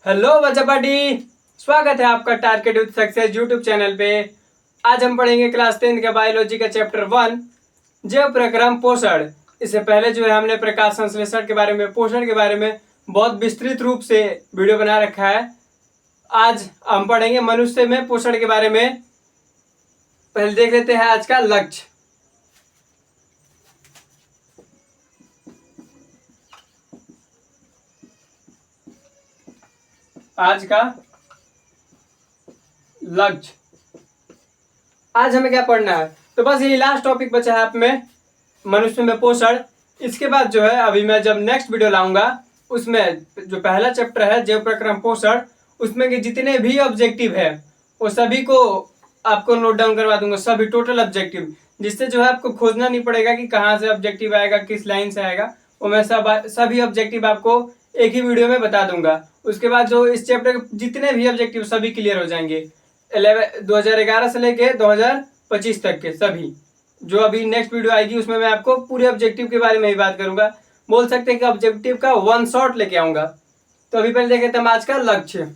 Hello बच्चा party, स्वागत है आपका target with success YouTube channel पे। आज हम पढ़ेंगे क्लास 10 का बायोलॉजी का चैप्टर 1 जैव प्रक्रम पोषण। इससे पहले जो है हमने प्रकाश संश्लेषण के बारे में, पोषण के बारे में बहुत विस्तृत रूप से वीडियो बना रखा है। आज हम पढ़ेंगे मनुष्य में पोषण के बारे में। पहले देख लेते हैं आज का लक्ष्य। आज का लक्ष्य, आज हमें क्या पढ़ना है, तो बस यही लास्ट टॉपिक बचा है आप में, मनुष्य में पोषण। इसके बाद जो है अभी मैं जब नेक्स्ट वीडियो लाऊंगा उसमें जो पहला चैप्टर है जैव प्रक्रम पोषण, उसमें के जितने भी ऑब्जेक्टिव है वो सभी को आपको नोट डाउन करवा दूंगा, सभी टोटल ऑब्जेक्टिव, जिससे जो है आपको खोजना नहीं पड़ेगा कि कहाँ से ऑब्जेक्टिव आएगा, किस लाइन से आएगा। वो मैं सभी ऑब्जेक्टिव आपको एक ही वीडियो में बता दूंगा। उसके बाद जो इस चैप्टर के जितने भी ऑब्जेक्टिव सभी क्लियर हो जाएंगे 2011 से लेके 2025 तक के सभी। जो अभी नेक्स्ट वीडियो आएगी उसमें मैं आपको पूरे ऑब्जेक्टिव के बारे में ही बात करूंगा। बोल सकते हैं कि ऑब्जेक्टिव का वन शॉट लेके आऊंगा। तो अभी पहले देखे थे आज का लक्ष्य।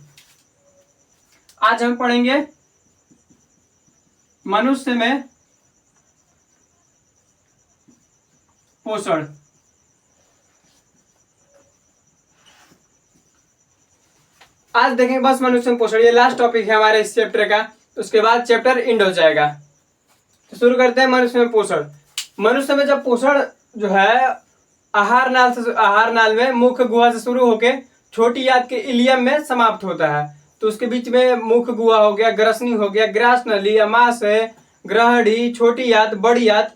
आज हम पढ़ेंगे मनुष्य में पोषण। आज देखेंगे बस मनुष्य में पोषण, ये लास्ट टॉपिक है हमारे इस चैप्टर का। उसके बाद चैप्टर एंड हो जाएगा। तो शुरू करते हैं मनुष्य में पोषण। मनुष्य में जब पोषण जो है आहार नाल में मुख्य गुहा से शुरू होके छोटी आंत के इलियम में समाप्त होता है। तो उसके बीच में मुख्य गुहा हो गया, ग्रसनी हो गया, ग्रास नली, अमाशय, ग्रहणी, छोटी आंत, बड़ी आंत,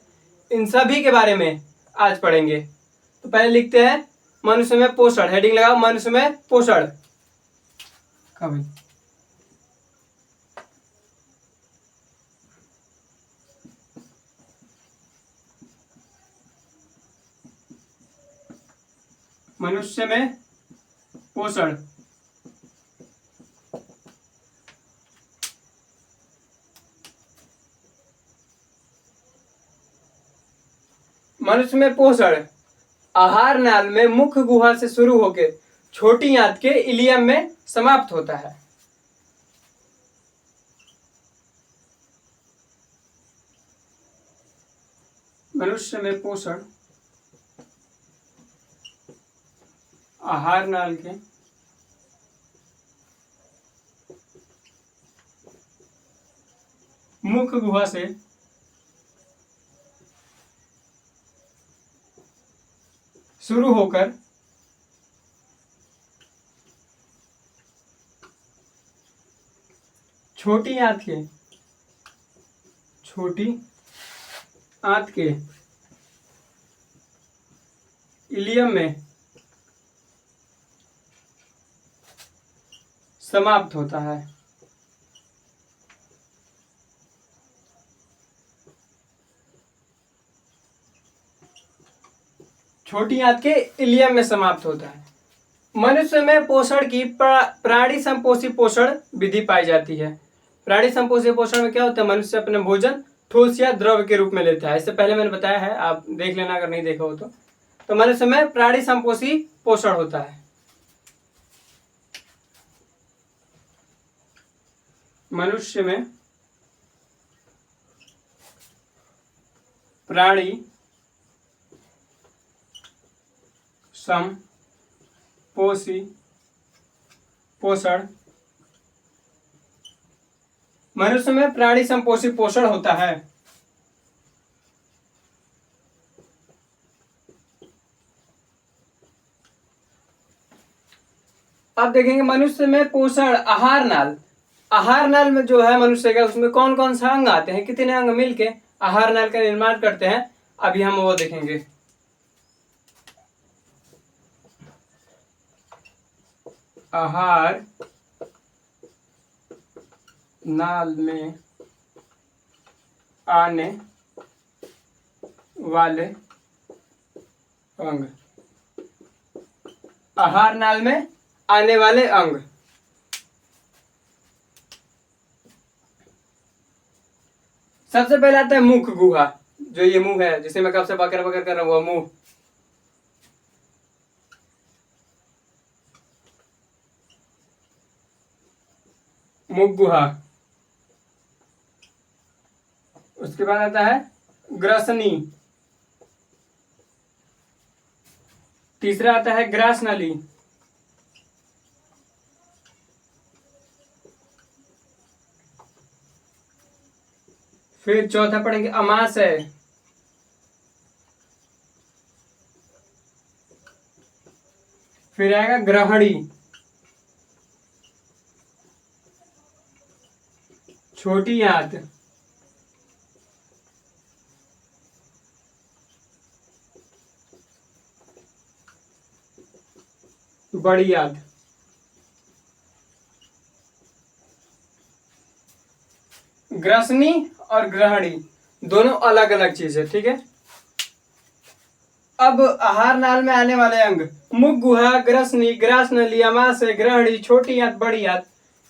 इन सभी के बारे में आज पढ़ेंगे। तो पहले लिखते हैं मनुष्य में पोषण, हेडिंग लगाओ मनुष्य में पोषण। मनुष्य में पोषण। मनुष्य में पोषण आहार नाल में मुख्य गुहा से शुरू होकर छोटी आंत के इलियम में समाप्त होता है। मनुष्य में पोषण आहार नाल के मुख्य गुहा से शुरू होकर छोटी आंत के इलियम में समाप्त होता है। छोटी आंत के इलियम में समाप्त होता है। मनुष्य में पोषण की प्राणी संपोषी पोषण विधि पाई जाती है। प्राणी संपोषी पोषण में क्या होता है, मनुष्य अपने भोजन ठोस या द्रव के रूप में लेता है। इससे पहले मैंने बताया है, आप देख लेना अगर नहीं देखा हो तो मनुष्य में प्राणी संपोषी पोषण होता है। मनुष्य में प्राणी संपोषी पोषण, मनुष्य में प्राणी संपोषी पोषण होता है। अब देखेंगे मनुष्य में पोषण आहार नाल में जो है मनुष्य का, उसमें कौन कौन सा अंग आते हैं, कितने अंग मिलके आहार नाल का निर्माण करते हैं, अभी हम वो देखेंगे। आहार नाल में आने वाले अंग, आहार नाल में आने वाले अंग। सबसे पहले आता है मुख गुहा, जो ये मुंह है जिसे मैं कब से बकर बकर कर रहा हूँ, मुंह। मुख गुहा। उसके बाद आता है ग्रसनी। तीसरा आता है ग्रास नली। फिर चौथा पढ़ेंगे अमाशय। फिर आएगा ग्रहणी, छोटी आंत, बड़ी आंत। ग्रसनी और ग्रहणी दोनों अलग अलग चीज है, ठीक है। अब आहार नाल में आने वाले अंग मुख गुहा, ग्रसनी, ग्रास नली, अमाशय, ग्रहणी, छोटी आंत, बड़ी आंत,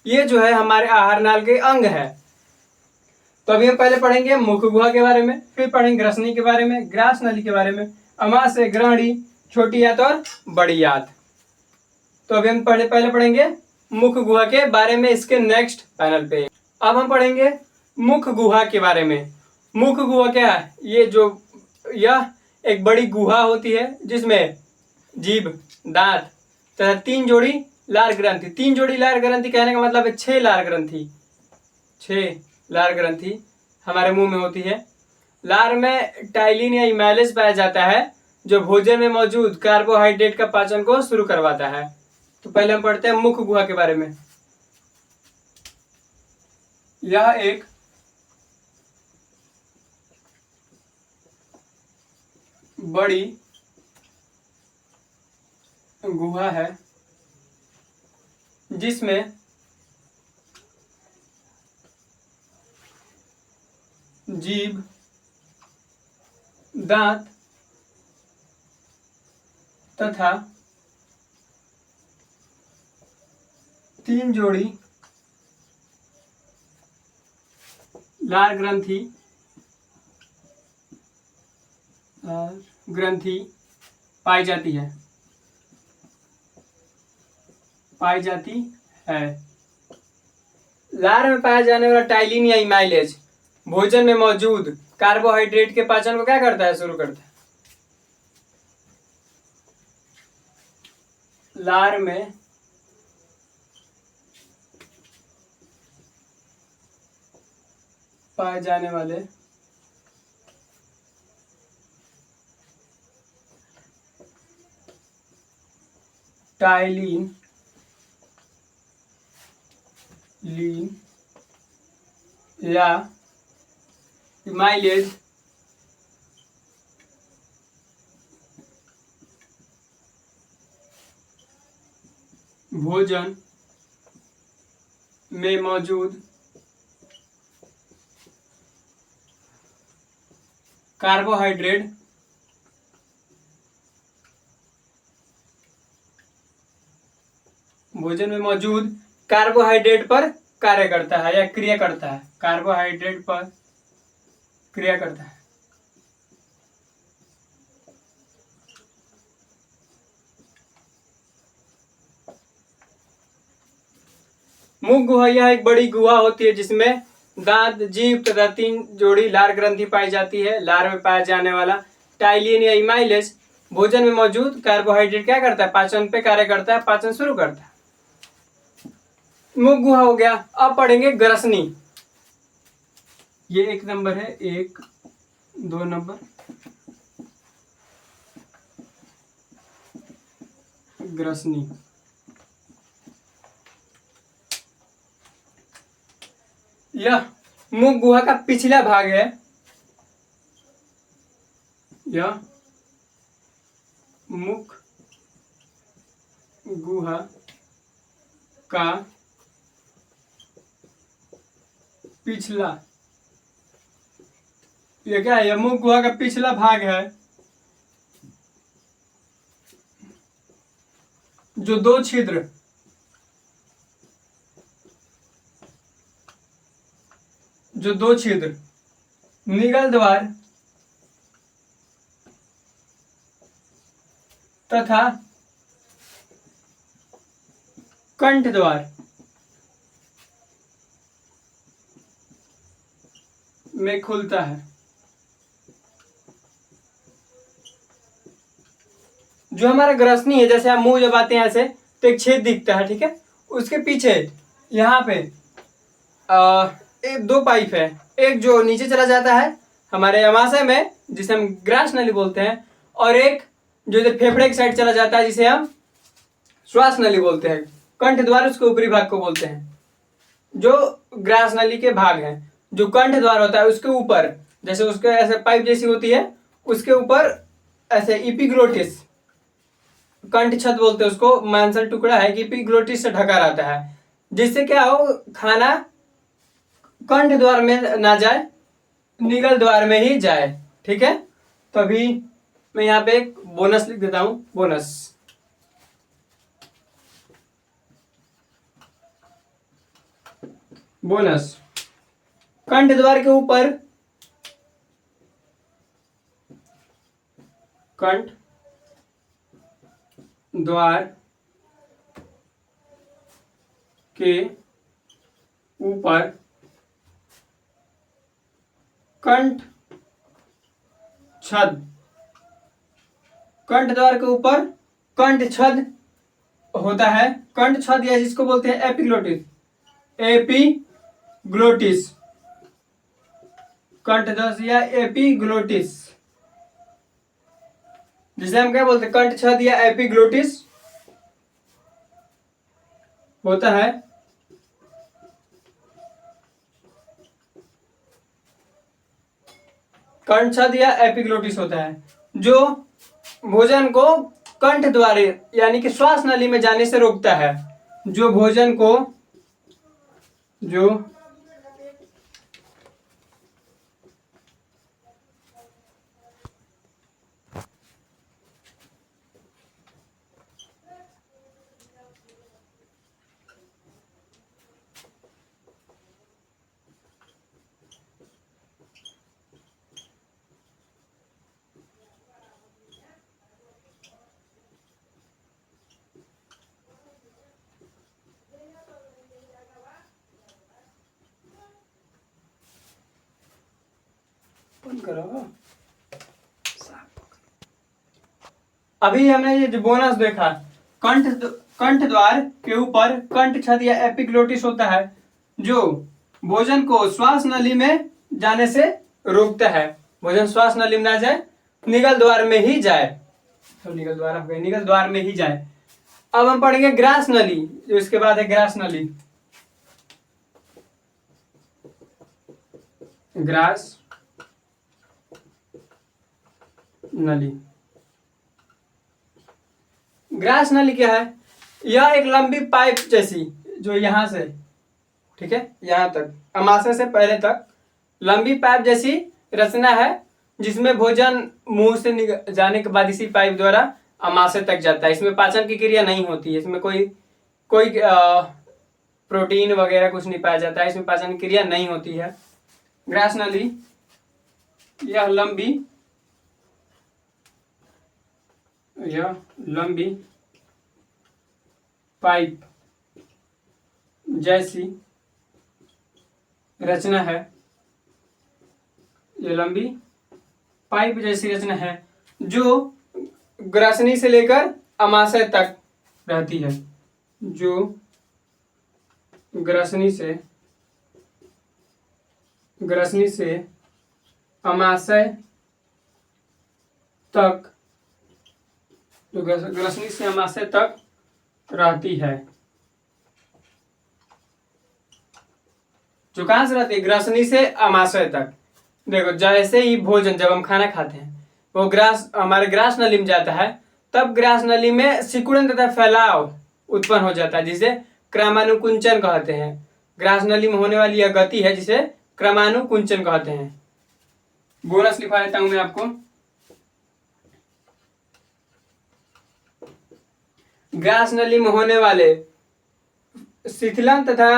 ये जो है हमारे आहार नाल के अंग है। तो अभी हम पहले पढ़ेंगे मुख गुहा के बारे में, फिर पढ़ेंगे ग्रसनी के बारे में, ग्रास नली के बारे में, अमाशय, ग्रहणी, छोटी आंत और बड़ी आंत। तो अभी हम पहले पढ़ेंगे मुख गुहा के बारे में इसके नेक्स्ट पैनल पे। अब हम पढ़ेंगे मुख गुहा के बारे में। मुख गुहा क्या है? यह एक बड़ी गुहा होती है जिसमें जीभ, दांत तथा 3 जोड़ी लार ग्रंथि। 3 जोड़ी लार ग्रंथि कहने का मतलब है 6 लार ग्रंथि। 6 लार ग्रंथि हमारे मुंह में होती है। लार में टाइलिन या इमाइलेज पाया जाता है जो भोजन में मौजूद कार्बोहाइड्रेट का पाचन को शुरू करवाता है। तो पहले हम पढ़ते हैं मुख गुहा के बारे में। यह एक बड़ी गुहा है जिसमें जीभ, दांत तथा 3 जोड़ी लार ग्रंथि पाई जाती है। लार में पाया जाने वाला टाइलिन या इमाइलेज भोजन में मौजूद कार्बोहाइड्रेट के पाचन को क्या करता है? शुरू करता है। लार में पाए जाने वाले टाइलिन, लीन या इमाइलेज भोजन में मौजूद कार्बोहाइड्रेट पर कार्य करता है या क्रिया करता है। कार्बोहाइड्रेट पर क्रिया करता है। मुख गुहा यह एक बड़ी गुहा होती है जिसमें दांत, जीभ तथा 3 जोड़ी लार ग्रंथि पाई जाती है। लार में पाया जाने वाला टाइलिन या इमाइलेज भोजन में मौजूद कार्बोहाइड्रेट क्या करता है? पाचन पे कार्य करता है, पाचन शुरू करता है। मुख गुहा हो गया। अब पढ़ेंगे ग्रसनी। ये 1 नंबर है, 1 2 नंबर। ग्रसनी यह मुख गुहा का पिछला भाग है। यह मुख गुहा का पिछला, ये क्या है? यह मुख गुहा का पिछला भाग है जो 2 छिद्र निगल द्वार तथा कंठ द्वार में खुलता है। जो हमारा ग्रसनी है, जैसे हम मुंह जब आते हैं ऐसे तो एक छेद दिखता है, ठीक है। उसके पीछे यहाँ पे एक दो पाइप है, एक जो नीचे चला जाता है हमारे अमाशय में जिसे हम ग्रास नली बोलते हैं, और एक जो इधर फेफड़े की साइड चला जाता है जिसे हम श्वास नली बोलते हैं। कंठ द्वार उसके ऊपरी भाग को बोलते हैं। जो ग्रास नली के भाग हैं, जो कंठ द्वार होता है उसके ऊपर, जैसे उसके ऐसे पाइप जैसी होती है, उसके ऊपर ऐसे इपिग्लोटिस, कंठ छत बोलते हैं उसको, मांसल टुकड़ा है कि इपिग्लोटिस से ढका रहता है, जिससे क्या हो, खाना कंठ द्वार में ना जाए, निगल द्वार में ही जाए, ठीक है। तो अभी मैं यहाँ पे एक बोनस लिख देता हूं, बोनस। बोनस, कंठ द्वार के ऊपर, कंठ द्वार के ऊपर कंठ छद, कंठ द्वार के ऊपर कंठ छद होता है। कंठ छद या जिसको बोलते हैं एपिग्लोटिस, एपिग्लोटिस, कंठ द्वार या एपिग्लोटिस, जिसे हम क्या बोलते हैं, कंठ छद या एपिग्लोटिस होता है। कंठ छद या एपिग्लोटिस होता है जो भोजन को कंठ द्वार यानी कि श्वास नली में जाने से रोकता है। जो भोजन को, जो अभी हमने ये जो बोनस देखा, कंठ द्वार के ऊपर कंठ छद या एपिग्लोटिस होता है जो भोजन को श्वास नली में जाने से रोकता है। भोजन श्वास नली में ना जाए, निगल द्वार में ही जाए, तो निगल द्वार हो गए, निगल द्वार में ही जाए। अब हम पढ़ेंगे ग्रास नली, जो इसके बाद है ग्रास नली। ग्रास नली, ग्रास नली क्या है? यह एक लंबी पाइप जैसी, जो यहां से, ठीक है, यहां तक अमाशय से पहले तक लंबी पाइप जैसी रचना है, जिसमें भोजन मुंह से जाने के बाद इसी पाइप द्वारा अमाशय तक जाता है। इसमें पाचन की क्रिया नहीं होती है, इसमें कोई प्रोटीन वगैरह कुछ नहीं पाया जाता है, इसमें पाचन की क्रिया नहीं होती है। ग्रास नली यह लंबी पाइप जैसी रचना है, ये लंबी पाइप जैसी रचना है जो ग्रासनी से लेकर अमाशय तक रहती है। जो ग्रासनी से अमाशय तक, जो ग्रासनी से अमाशय तक रहती है। जो कहां से रहती है? ग्रासनी से अमाशय तक। देखो, जैसे ही भोजन, जब हम खाना खाते हैं, वो हमारे ग्रास नली में जाता है, तब ग्रास नली में सिकुड़न तथा फैलाव उत्पन्न हो जाता है, जिसे क्रमानुकुंचन कहते हैं। ग्रास नली में होने वाली यह गति है जिसे क्रमानुकुंचन कहते हैं। बोनस लिखवा देता हूं मैं आपको। ग्रास नली में होने वाले शिथिलन तथा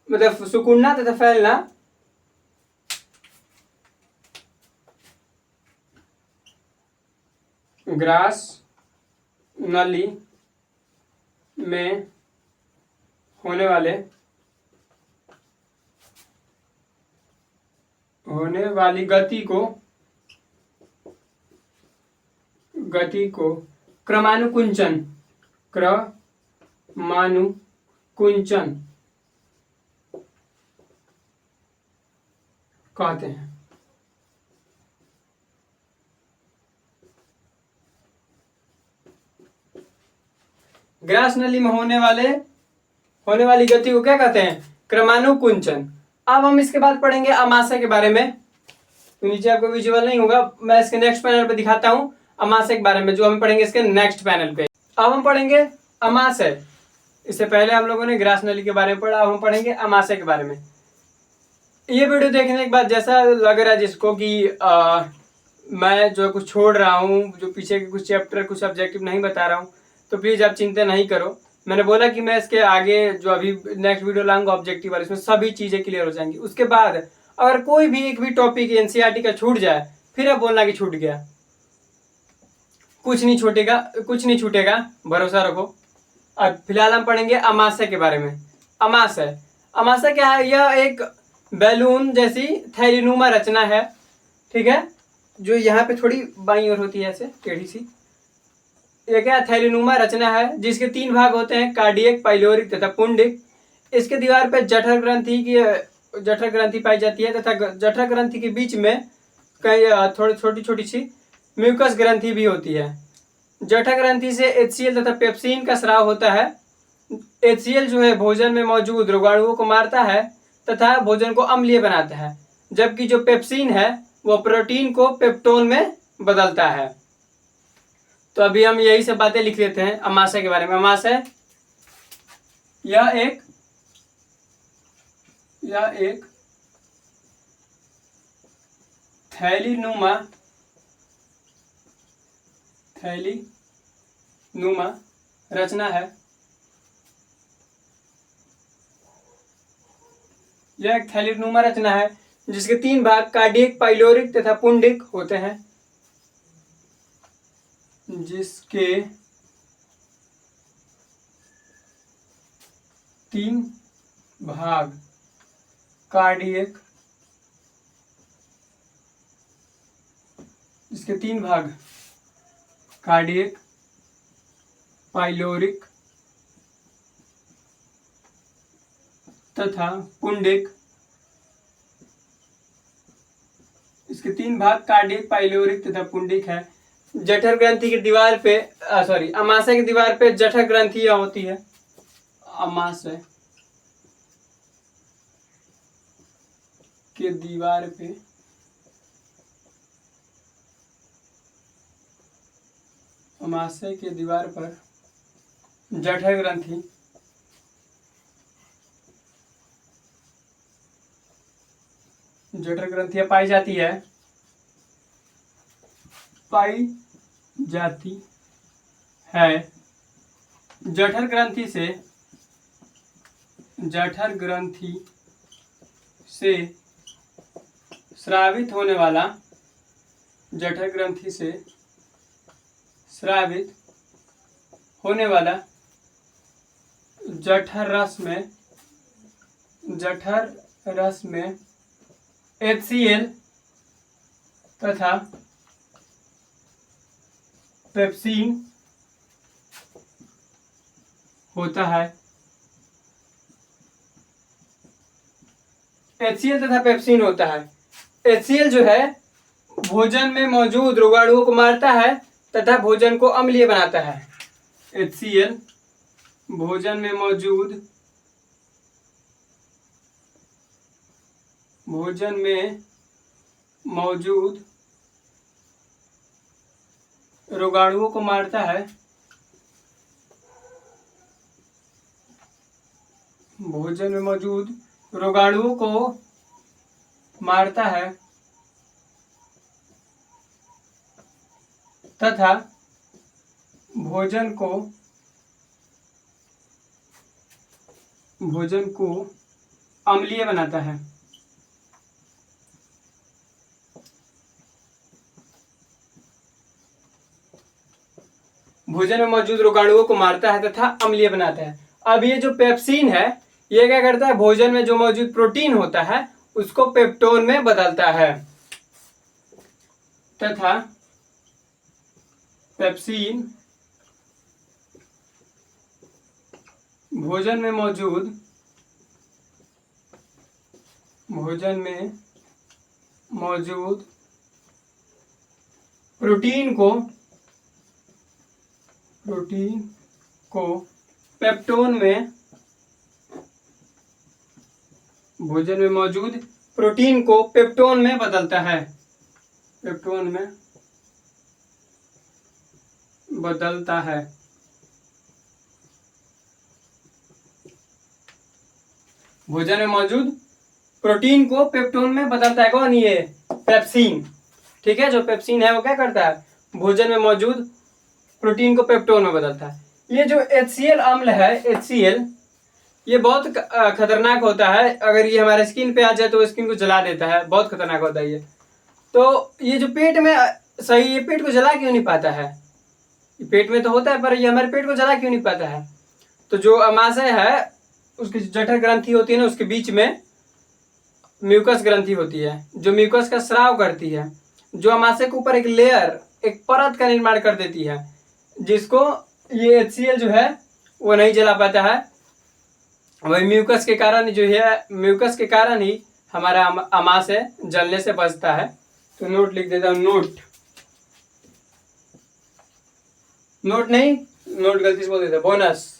मतलब सुकुड़ना तथा फैलना ग्रास नली में होने वाली गति को क्रमानुकुंचन कहते हैं। ग्रास नली में होने वाली गति को क्या कहते हैं? क्रमानुकुंचन। अब हम इसके बाद पढ़ेंगे अमाशय के बारे में। तो नीचे आपको विजुअल नहीं होगा, मैं इसके नेक्स्ट पैनल पे दिखाता हूँ अमाशय के बारे में, जो हम पढ़ेंगे इसके नेक्स्ट पैनल पे। अब हम पढ़ेंगे अमाशय। इससे पहले हम लोगों ने ग्रास नली के बारे में पढ़ा, अब हम पढ़ेंगे अमाशय के बारे में। ये वीडियो देखने के बाद जैसा लग रहा है जिसको कि मैं जो कुछ छोड़ रहा हूँ, जो पीछे के कुछ चैप्टर कुछ ऑब्जेक्टिव नहीं बता रहा हूँ, तो प्लीज़ आप चिंता नहीं करो। मैंने बोला कि मैं इसके आगे जो अभी नेक्स्ट वीडियो लाऊंगा ऑब्जेक्टिव वाले, इसमें सभी चीज़ें क्लियर हो जाएंगी। उसके बाद अगर कोई भी एक भी टॉपिक एनसीईआरटी का छूट जाए, फिर आप बोलना कि छूट गया। कुछ नहीं छूटेगा, भरोसा रखो। अब फिलहाल हम पढ़ेंगे अमाशय के बारे में। अमाशय क्या है? यह एक बैलून जैसी थैलीनुमा रचना है, ठीक है, जो यहाँ पे थोड़ी बाईं ओर होती है, ऐसे टेढ़ी सी। ये क्या थैलीनुमा रचना है, जिसके 3 भाग होते हैं, कार्डियक, पाइलोरिक तथा पुंडिक। इसके दीवार पे जठर ग्रंथि पाई जाती है तथा जठर ग्रंथि के बीच में कई थोड़ी छोटी सी म्यूकस ग्रंथि भी होती है। जठर ग्रंथि से HCl तथा पेप्सिन का स्राव होता है। HCl जो है भोजन में मौजूद रोगाणुओं को मारता है तथा भोजन को अम्लीय बनाता है, जबकि जो पेप्सिन है वो प्रोटीन को पेप्टोन में बदलता है। तो अभी हम यही सब बातें लिख लेते हैं अमाशय के बारे में। अमाशय यह एक थैलीनुमा रचना है। यह एक थैलीनुमा रचना है जिसके 3 भाग कार्डियक, पाइलोरिक तथा पुंडिक होते हैं। जिसके 3 भाग कार्डियक, पाइलोरिक तथा पुंडिक। इसके 3 भाग कार्डियक, पाइलोरिक तथा पुंडिक है। जठर ग्रंथि की दीवार पे अमाशय की दीवार पे जठर ग्रंथियां होती है। अमाशय के दीवार पे पर जठर ग्रंथियां पाई जाती है। जठर ग्रंथि से स्रावित होने वाला जठर रस में HCl तथा पेप्सिन होता है। HCl जो है भोजन में मौजूद रोगाणुओं को मारता है तथा भोजन को अम्लीय बनाता है। HCl भोजन में मौजूद रोगाणुओं को मारता है तथा भोजन को अम्लीय बनाता है। भोजन में मौजूद रोगाणुओं को मारता है तथा अम्लीय बनाता है। अब ये जो पेप्सिन है, ये क्या करता है? भोजन में जो मौजूद प्रोटीन होता है उसको पेप्टोन में बदलता है तथा पेप्सिन भोजन में मौजूद प्रोटीन को पेप्टोन में भोजन में मौजूद प्रोटीन को पेप्टोन में बदलता है। भोजन में मौजूद प्रोटीन को पेप्टोन में बदलता है। कौन? ये पेप्सिन। ठीक है, जो पेप्सिन है वो क्या करता है? भोजन में मौजूद प्रोटीन को पेप्टोन में बदलता है। ये जो HCl अम्ल है, HCl, ये बहुत खतरनाक होता है। अगर ये हमारे स्किन पे आ जाए तो स्किन को जला देता है, बहुत खतरनाक होता है ये। तो ये जो पेट में सही, ये पेट को जला क्यों नहीं पाता है? पेट में तो होता है पर ये हमारे पेट को जला क्यों नहीं पाता है? तो जो अमाशय है उसकी जठर ग्रंथि होती है ना, उसके बीच में म्यूकस ग्रंथि होती है जो म्यूकस का स्राव करती है, जो अमाशय के ऊपर एक लेयर, एक परत का निर्माण कर देती है, जिसको ये HCl जो है वो नहीं जला पाता है। वही म्यूकस के कारण ही हमारा अमाशय जलने से बचता है। तो नोट लिख देता हूँ, नोट नहीं, नोट गलती से बोल देता, बोनस।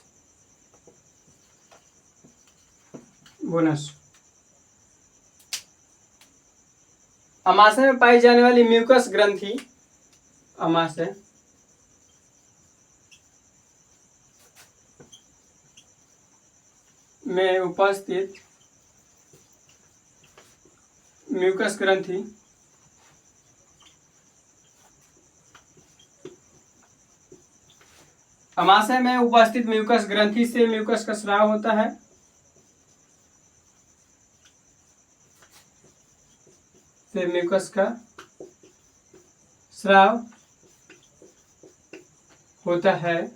अमाशय में पाई जाने वाली म्यूकस ग्रंथि अमाशय में उपस्थित म्यूकस ग्रंथि अमाशय में उपस्थित म्यूकस ग्रंथि से म्यूकस का स्राव होता है। म्यूकस का स्राव होता है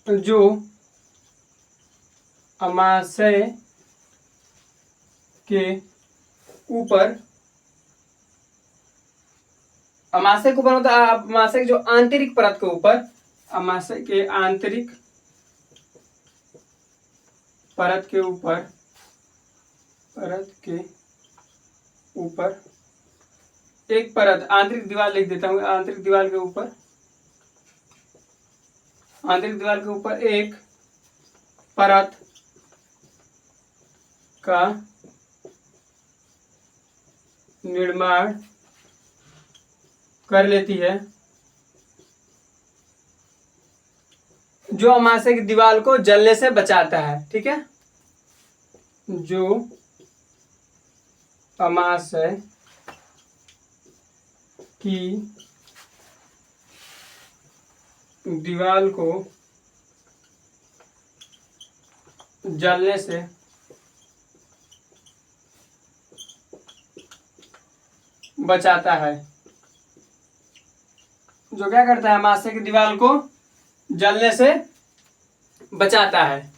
जो अमाशय के ऊपर होता है, अमाशय की जो आंतरिक परत के ऊपर, अमाशय के आंतरिक परत के ऊपर एक परत, आंतरिक दीवार लिख देता हूँ, आंतरिक दीवार के ऊपर एक परत का निर्माण कर लेती है, जो अमाशय की दीवार को जलने से बचाता है। ठीक है, जो अमाशय की दीवार को जलने से बचाता है। जो क्या करता है? अमाशय की दीवार को जलने से बचाता है।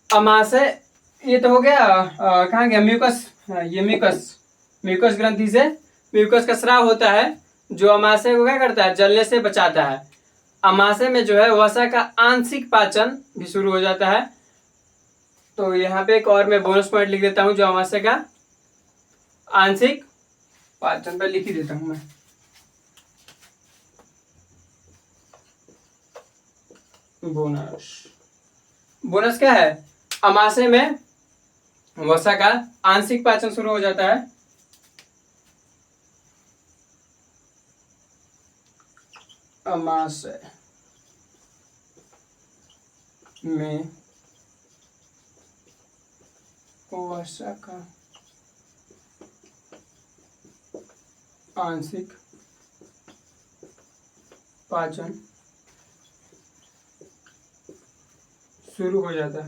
अमाशय, ये तो हो गया। कहाँ गया म्यूकस? ये म्यूकस ग्रंथि से म्यूकस का स्राव होता है जो अमाशय को क्या करता है? जलने से बचाता है। अमाशय में जो है वसा का आंशिक पाचन भी शुरू हो जाता है। तो यहाँ पे एक और मैं बोनस पॉइंट लिख देता हूँ, जो अमाशय का आंशिक पाचन पर लिख ही देता हूँ मैं। बोनस क्या है? अमाशय में वसा का आंशिक पाचन शुरू हो जाता है। अमाशय में वसा का आंशिक पाचन शुरू हो जाता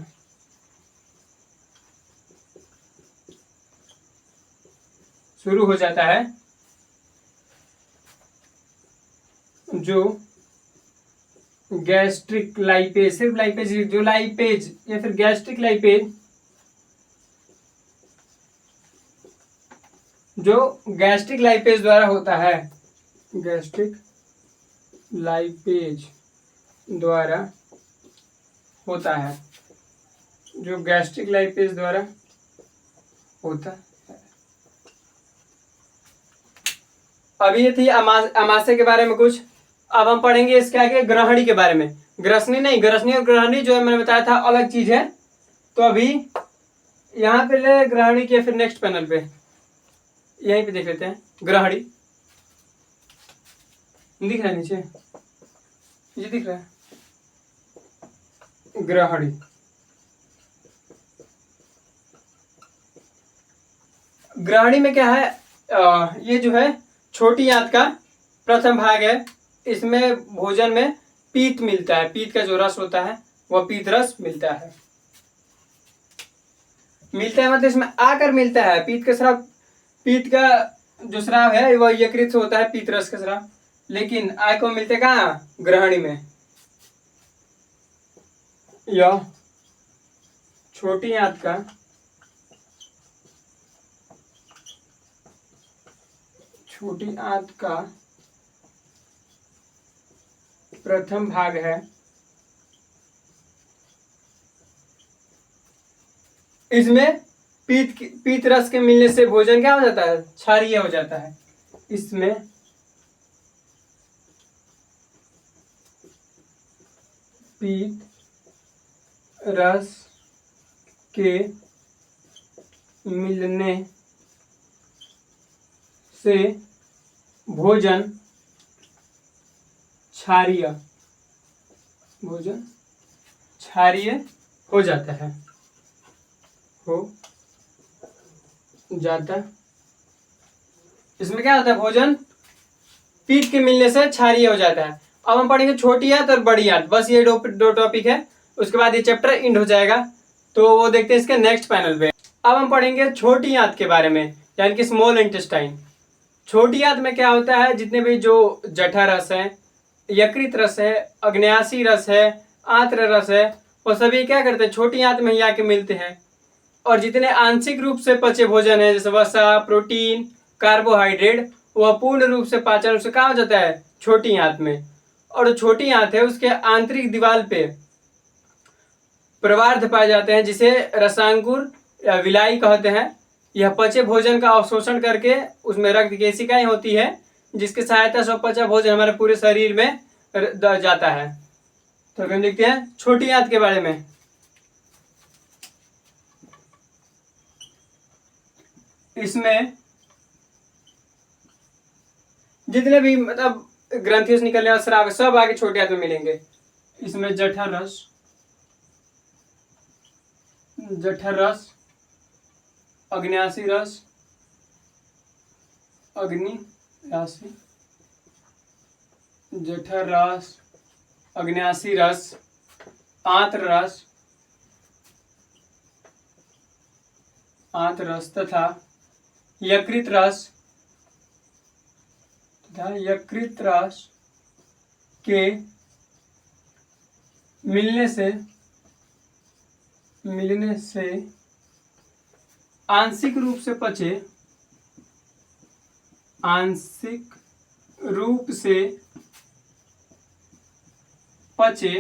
है। जो गैस्ट्रिक लाइपेज, सिर्फ लाइपेज, जो लाइपेज या फिर गैस्ट्रिक लाइपेज जो गैस्ट्रिक लाइपेज द्वारा होता है, गैस्ट्रिक लाइपेज द्वारा होता है, जो गैस्ट्रिक लाइपेज द्वारा होता है। अभी ये थी अमाशय के बारे में कुछ। अब हम पढ़ेंगे इसके आगे ग्रहणी के बारे में। ग्रसनी नहीं, ग्रसनी और ग्रहणी जो है मैंने बताया था अलग चीज है। तो अभी यहाँ पे ले ग्रहणी के, फिर नेक्स्ट पैनल पे यहीं पे देख लेते हैं ग्रहणी। दिख रहा है नीचे, ये दिख रहा है ग्रहणी। ग्रहणी में क्या है, ये जो है छोटी आंत का प्रथम भाग है। इसमें भोजन में पीत मिलता है, पीत का जो रस होता है वह पीत रस मिलता है। मिलता है मतलब इसमें आकर मिलता है। पीत का स्राव, पीत का जो स्राव है वह यकृत से होता है, पीत रस का स्राव। लेकिन आय को मिलते कहाँ, ग्रहणी में। यह छोटी आंत का प्रथम भाग है। इसमें पीत रस के मिलने से भोजन क्या हो जाता है, क्षारीय हो जाता है। इसमें पीत रस के मिलने से भोजन क्षारीय हो जाता है, इसमें क्या होता है, भोजन पीत के मिलने से क्षारीय हो जाता है। अब हम पढ़ेंगे छोटी आंत और बड़ी आंत, बस ये दो टॉपिक है। उसके बाद ये चैप्टर एंड हो जाएगा। तो वो देखते हैं इसके नेक्स्ट पैनल पे। अब हम पढ़ेंगे छोटी आंत के बारे में, यानी कि स्मॉल इंटेस्टाइन। छोटी आंत में क्या होता है, जितने भी जो जठर रस है, यकृत रस है, अग्न्याशी रस है, आंत्र रस है, वो सभी क्या करते हैं, छोटी आंत में ही आके मिलते हैं। और जितने आंशिक रूप से पचे भोजन है, जैसे वसा, प्रोटीन, कार्बोहाइड्रेट, वह पूर्ण रूप से पाचन से कहाँ हो जाता है, छोटी आंत में। और छोटी आंत है उसके आंतरिक दीवार पे प्रवार्ध पाए जाते हैं, जिसे रसांकुर या विलाई कहते हैं। यह पचे भोजन का अवशोषण करके उसमें रक्त केशिकाएं होती है, जिसकी सहायता से पचा भोजन हमारे पूरे शरीर में जाता है। तो हम लिखते हैं छोटी आंत के बारे में। इसमें जितने भी मतलब ग्रंथियों से निकलने वाले स्राव सब आगे छोटी आंत में मिलेंगे। इसमें जठर रस, अग्न्याशी रस, जठर रस, अग्न्याशी रस, आंत्र रस तथा यकृत रस के मिलने से आंशिक रूप से पचे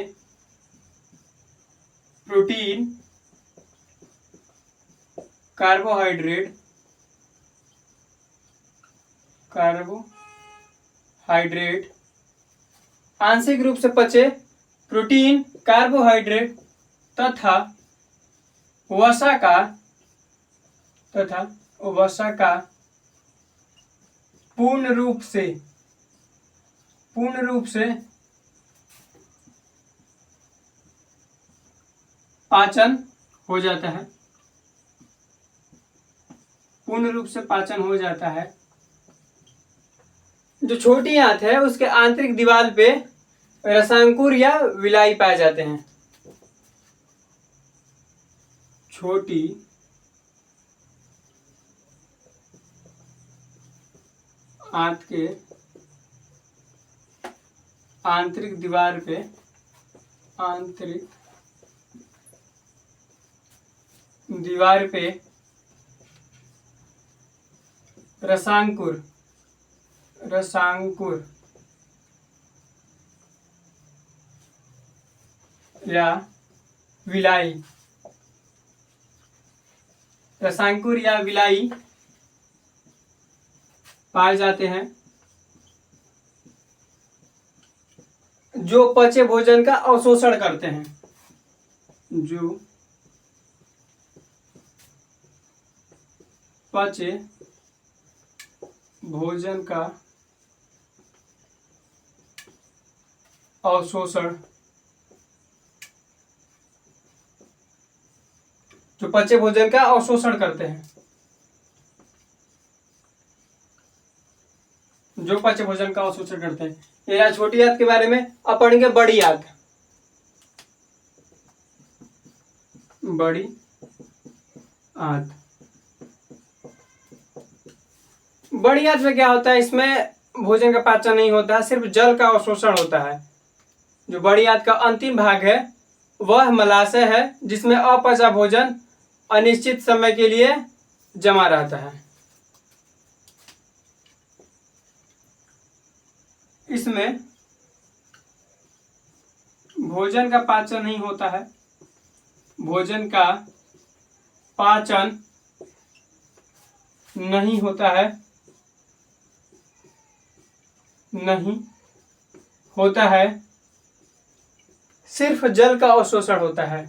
प्रोटीन, कार्बोहाइड्रेट आंशिक रूप से पचे प्रोटीन, कार्बोहाइड्रेट तथा वसा का पूर्ण रूप से पाचन हो जाता है, पूर्ण रूप से पाचन हो जाता है। जो छोटी आंत है उसके आंतरिक दीवार पे रसांकुर या विलाई पाए जाते हैं। छोटी आंत के आंतरिक दीवार पे रसांकुर, रसांकुर या विलाई, रसांकुर या विलाई पाए जाते हैं जो पचे भोजन का अवशोषण करते हैं, जो पचे भोजन का अवशोषण, जो पचे भोजन का अवशोषण करते हैं, जो पचे भोजन का अवशोषण करते हैं। ये छोटी आंत के बारे में। अब पढ़ेंगे बड़ी आंत। बड़ी आंत, बड़ी आंत में क्या होता है, इसमें भोजन का पाचन नहीं होता है, सिर्फ जल का अवशोषण होता है। जो बड़ी आंत का अंतिम भाग है वह मलाशय है जिसमें अपचा भोजन अनिश्चित समय के लिए जमा रहता है। इसमें भोजन का पाचन नहीं होता है, भोजन का पाचन नहीं होता है, नहीं होता है, सिर्फ जल का अवशोषण होता है,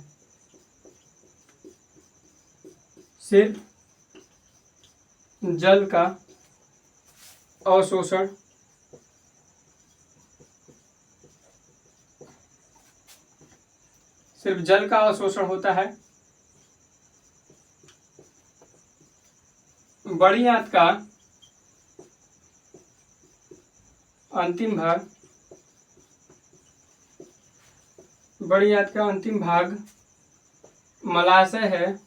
सिर्फ जल का अवशोषण सिर्फ जल का अवशोषण होता है। बड़ी आंत का अंतिम भाग, बड़ी आंत का अंतिम भाग मलाशय है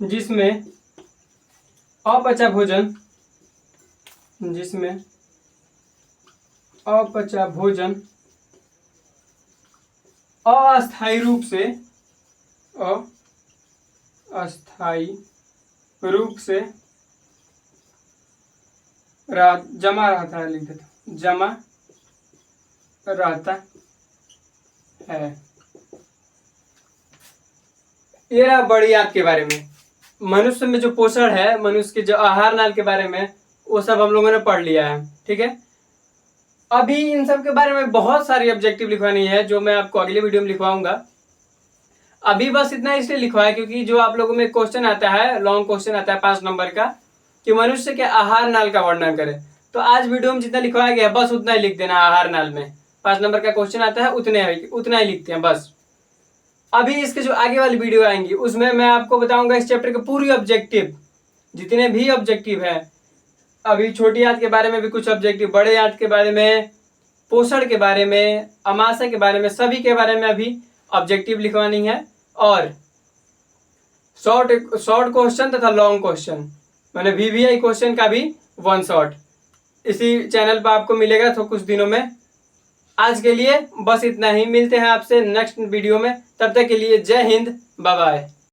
जिसमें अपचा भोजन, जिसमें अपचा भोजन अस्थायी रूप से, अस्थायी रूप से जमा रहता है, लिख देता, जमा रहता है। ये रहा बड़ी आंत के बारे में। मनुष्य में जो पोषण है, मनुष्य के जो आहार नाल के बारे में, वो सब हम लोगों ने पढ़ लिया है। ठीक है, अभी इन सब के बारे में बहुत सारी ऑब्जेक्टिव लिखवानी है जो मैं आपको अगले वीडियो में लिखवाऊंगा। अभी बस इतना इसलिए लिखवाया क्योंकि जो आप लोगों में क्वेश्चन आता है, लॉन्ग क्वेश्चन आता है 5 नंबर का, कि मनुष्य के आहार नाल का वर्णन करें। तो आज वीडियो में जितना लिखवाया गया बस उतना ही लिख देना। आहार नाल में 5 नंबर का क्वेश्चन आता है, उतना ही लिखते हैं बस। अभी इसके जो आगे वाली वीडियो आएंगी उसमें मैं आपको बताऊंगा इस चैप्टर के पूरी ऑब्जेक्टिव, जितने भी ऑब्जेक्टिव है। अभी छोटी आंत के बारे में भी कुछ ऑब्जेक्टिव, बड़े आंत के बारे में, पोषण के बारे में, अमाशय के बारे में, सभी के बारे में अभी ऑब्जेक्टिव लिखवानी है। और शॉर्ट क्वेश्चन तथा लॉन्ग क्वेश्चन, मैंने VVI क्वेश्चन का भी 1 शॉट इसी चैनल पर आपको मिलेगा तो कुछ दिनों में। आज के लिए बस इतना ही, मिलते हैं आपसे नेक्स्ट वीडियो में। तब तक के लिए जय हिंद, बाय बाय।